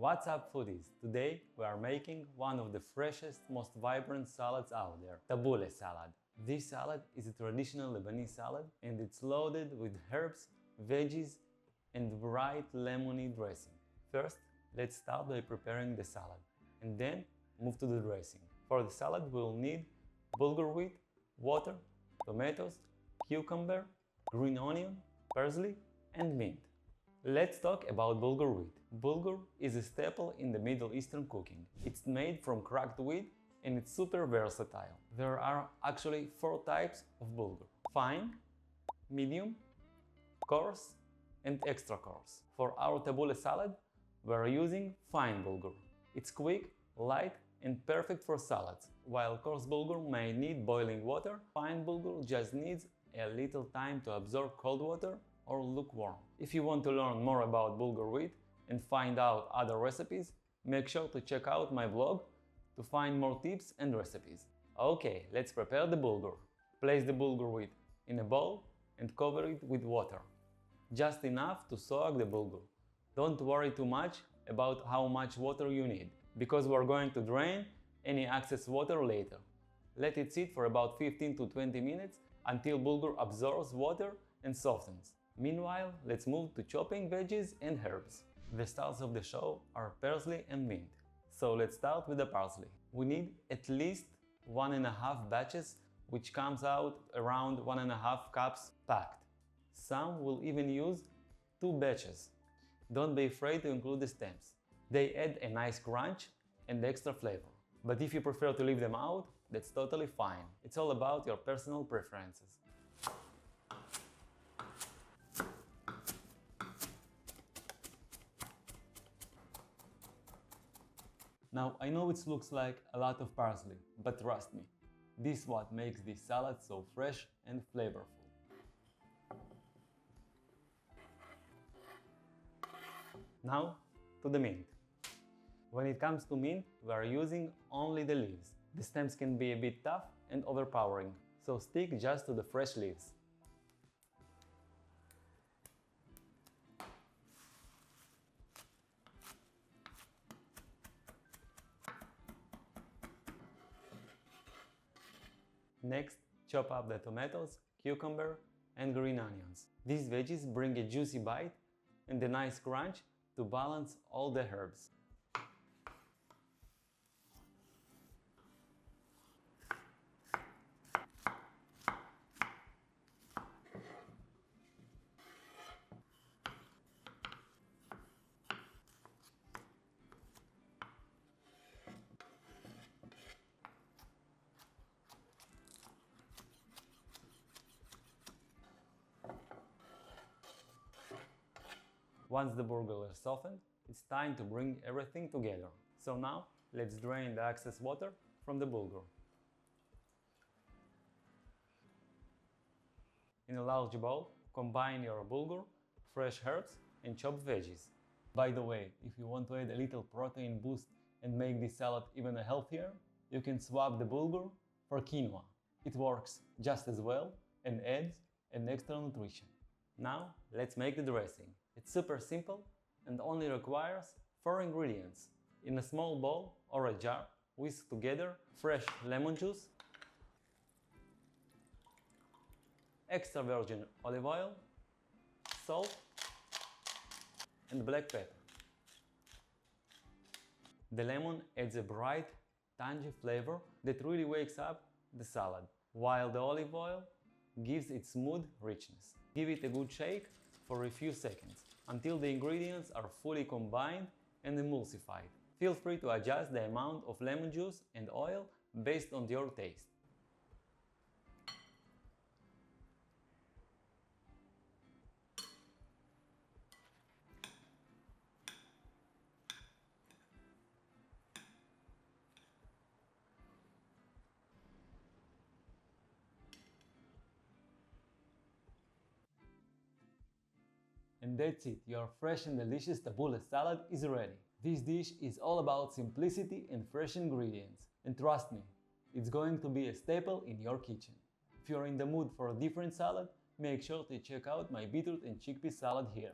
What's up, foodies? Today we are making one of the freshest, most vibrant salads out there, Tabbouleh salad. This salad is a traditional Lebanese salad and it's loaded with herbs, veggies and bright lemony dressing. First, let's start by preparing the salad and then move to the dressing. For the salad we'll need bulgur wheat, water, tomatoes, cucumber, green onion, parsley and mint. Let's talk about bulgur wheat. Bulgur is a staple in the Middle Eastern cooking. It's made from cracked wheat and it's super versatile. There are actually 4 types of bulgur: fine, medium, coarse and extra coarse. For our tabbouleh salad, we're using fine bulgur. It's quick, light and perfect for salads. While coarse bulgur may need boiling water, fine bulgur just needs a little time to absorb cold water or lukewarm. If you want to learn more about bulgur wheat and find out other recipes, make sure to check out my blog to find more tips and recipes. Okay, let's prepare the bulgur. Place the bulgur wheat in a bowl and cover it with water. Just enough to soak the bulgur. Don't worry too much about how much water you need, because we're going to drain any excess water later. Let it sit for about 15 to 20 minutes until bulgur absorbs water and softens. Meanwhile, let's move to chopping veggies and herbs. The stars of the show are parsley and mint. So let's start with the parsley. We need at least 1.5 batches, which comes out around 1.5 cups packed. Some will even use 2 batches. Don't be afraid to include the stems. They add a nice crunch and extra flavor. But if you prefer to leave them out, that's totally fine. It's all about your personal preferences. Now, I know it looks like a lot of parsley, but trust me, this is what makes this salad so fresh and flavorful. Now, to the mint. When it comes to mint, we are using only the leaves. The stems can be a bit tough and overpowering, so stick just to the fresh leaves. Next, chop up the tomatoes, cucumber and green onions. These veggies bring a juicy bite and a nice crunch to balance all the herbs. Once the bulgur is softened, it's time to bring everything together. So now, let's drain the excess water from the bulgur. In a large bowl, combine your bulgur, fresh herbs and chopped veggies. By the way, if you want to add a little protein boost and make this salad even healthier, you can swap the bulgur for quinoa. It works just as well and adds an extra nutrition. Now, let's make the dressing. It's super simple and only requires 4 ingredients. In a small bowl or a jar, whisk together fresh lemon juice, extra virgin olive oil, salt and black pepper. The lemon adds a bright, tangy flavor that really wakes up the salad, while the olive oil gives it smooth richness. Give it a good shake for a few seconds until the ingredients are fully combined and emulsified. Feel free to adjust the amount of lemon juice and oil based on your taste. And that's it, your fresh and delicious tabbouleh salad is ready. This dish is all about simplicity and fresh ingredients. And trust me, it's going to be a staple in your kitchen. If you're in the mood for a different salad, make sure to check out my beetroot and chickpea salad here.